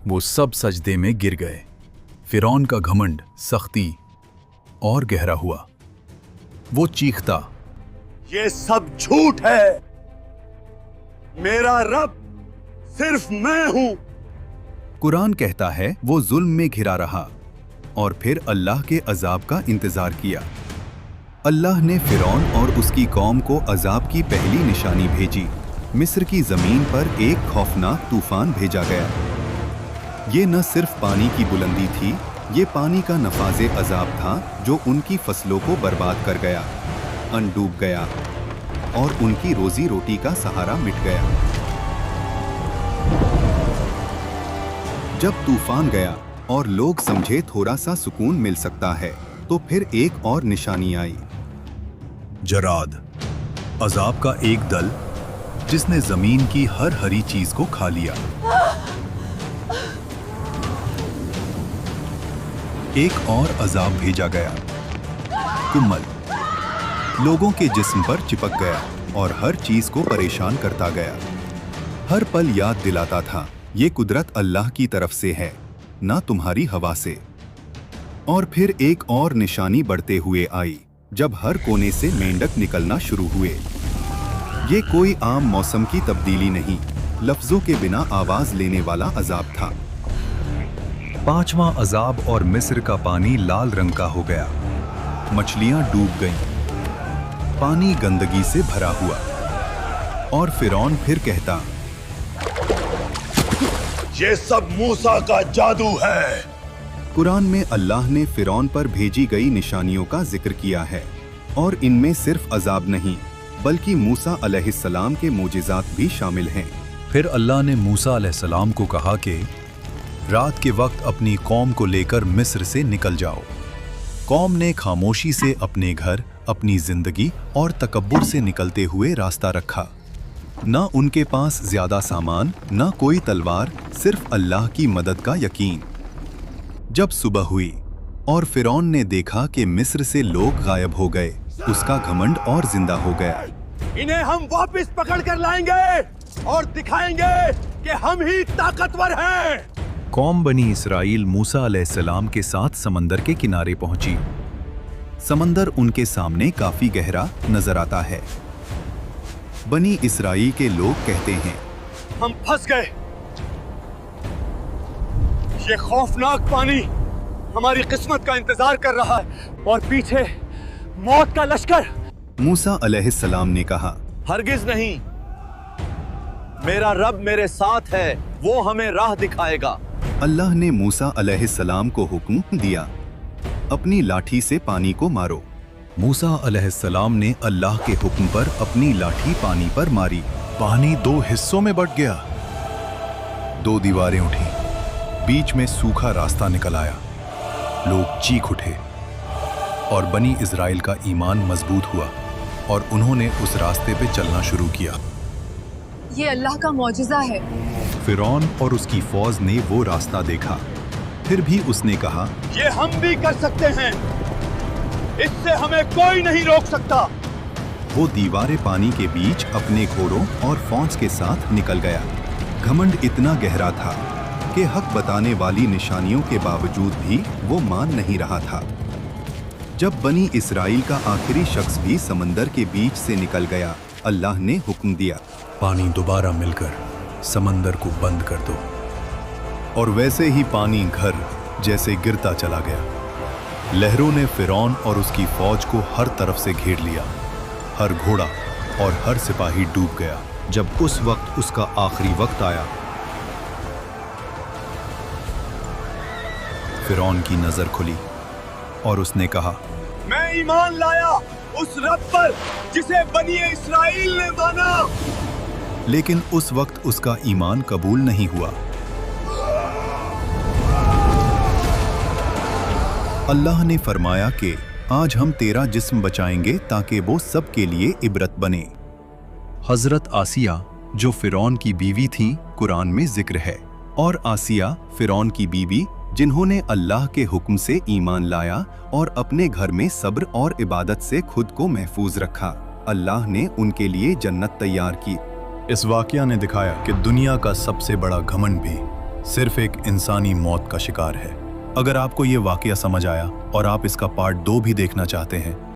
वो सब सजदे में गिर गए। फिरौन का घमंड सख्ती और गहरा हुआ। वो चीखता, ये सब झूठ है, मेरा रब सिर्फ मैं हूं। कुरान कहता है वो जुल्म में घिरा रहा और फिर अल्लाह के अजाब का इंतजार किया। अल्लाह ने फिरौन और उसकी कौम को अजाब की पहली निशानी भेजी। मिस्र की जमीन पर एक खौफनाक तूफान भेजा गया। ये न सिर्फ पानी की बुलंदी थी, ये पानी का नफाजे अजाब था जो उनकी फसलों को बर्बाद कर गया, डूब गया और उनकी रोजी रोटी का सहारा मिट गया। जब तूफान गया और लोग समझे थोड़ा सा सुकून मिल सकता है, तो फिर एक और निशानी आई। जराद, अजाब का एक दल जिसने जमीन की हर हरी चीज को खा लिया। एक और अजाब भेजा गया, कुम्मल, लोगों के जिस्म पर चिपक गया और हर चीज को परेशान करता गया। हर पल याद दिलाता था, ये कुदरत अल्लाह की तरफ से है, ना तुम्हारी हवा से। और फिर एक और निशानी बढ़ते हुए आई, जब हर कोने से मेंढक निकलना शुरू हुए। ये कोई आम मौसम की तब्दीली नहीं, लफ्जों के बिना आवाज लेने वाला अजाब था। पांचवां अजाब और मिस्र का पानी लाल रंग का हो गया। मछलियां डूब गईं, पानी गंदगी से भरा हुआ। और फिरौन फिर कहता, ये सब मूसा का जादू है। कुरान में अल्लाह ने फिरौन पर भेजी गई निशानियों का जिक्र किया है, और इनमें सिर्फ अजाब नहीं बल्कि मूसा अलैहिस्सलाम के मोजिज़ात भी शामिल हैं। फिर अल्लाह ने मूसा अलैहिस्सलाम को कहा कि रात के वक्त अपनी कौम को लेकर मिस्र से निकल जाओ। कौम ने खामोशी से अपने घर, अपनी जिंदगी और तकब्बुर से निकलते हुए रास्ता रखा। न उनके पास ज्यादा सामान, न कोई तलवार, सिर्फ अल्लाह की मदद का यकीन। जब सुबह हुई और फिरौन ने देखा कि मिस्र से लोग गायब हो गए, उसका घमंड और जिंदा हो गया। इन्हें हम वापस पकड़ कर लाएंगे और दिखाएंगे कि हम ही ताकतवर हैं। कौम बनी इसराइल मूसा अलैहिस्सलाम के साथ समंदर के किनारे पहुंची। समंदर उनके सामने काफी गहरा नजर आता है। बनी इसराइल के लोग कहते हैं, हम फंस गए। ये खौफनाक पानी हमारी किस्मत का इंतजार कर रहा है और पीछे मौत का लश्कर। मूसा अलैहिस्सलाम ने कहा, हरगिज नहीं, मेरा रब मेरे साथ है, वो हमें राह दिखाएगा। अल्लाह ने मूसा अलैहिस्सलाम को हुक्म दिया, अपनी लाठी से पानी को मारो। मूसा अलैहिस्सलाम ने अल्लाह के हुक्म पर अपनी लाठी पानी पर मारी। पानी दो हिस्सों में बंट गया। दो दीवारें उठी, बीच में सूखा रास्ता निकल आया। लोग चीख उठे और बनी इज़राइल का ईमान मजबूत हुआ और उन्होंने उस रास्ते पे चलना शुरू किया। ये अल्लाह का मौजिज़ा है। फिरौन और उसकी फौज ने वो रास्ता देखा, फिर भी उसने कहा, ये हम भी कर सकते हैं, इससे हमें कोई नहीं रोक सकता। वो दीवारें पानी के बीच अपने घोड़ों और फौज के साथ निकल गया। घमंड इतना गहरा था कि हक बताने वाली निशानियों के बावजूद भी वो मान नहीं रहा था। जब बनी इसराइल का आखिरी शख्स भी समंदर के बीच से निकल गया, अल्लाह ने हुक्म दिया, पानी दोबारा मिलकर समंदर को बंद कर दो। और वैसे ही पानी घर जैसे गिरता चला गया। लहरों ने फिरौन और उसकी फौज को हर तरफ से घेर लिया। हर घोड़ा और हर सिपाही डूब गया। जब उस वक्त उसका आखिरी वक्त आया, फिरौन की नजर खुली और उसने कहा, मैं ईमान लाया उस रब पर जिसे बनी इस्राइल ने माना। लेकिन उस वक्त उसका ईमान कबूल नहीं हुआ। अल्लाह ने फरमाया कि आज हम तेरा जिस्म बचाएंगे ताकि वो सब के लिए इबरत बने। हजरत आसिया जो फिरौन की बीवी थी, कुरान में जिक्र है, और आसिया फिरौन की बीवी जिन्होंने अल्लाह के हुक्म से ईमान लाया और अपने घर में सब्र और इबादत से खुद को महफूज रखा। अल्लाह ने उनके लिए जन्नत तैयार की। इस वाकया ने दिखाया कि दुनिया का सबसे बड़ा घमंड भी सिर्फ एक इंसानी मौत का शिकार है। अगर आपको ये वाकया समझ आया और आप इसका पार्ट 2 भी देखना चाहते हैं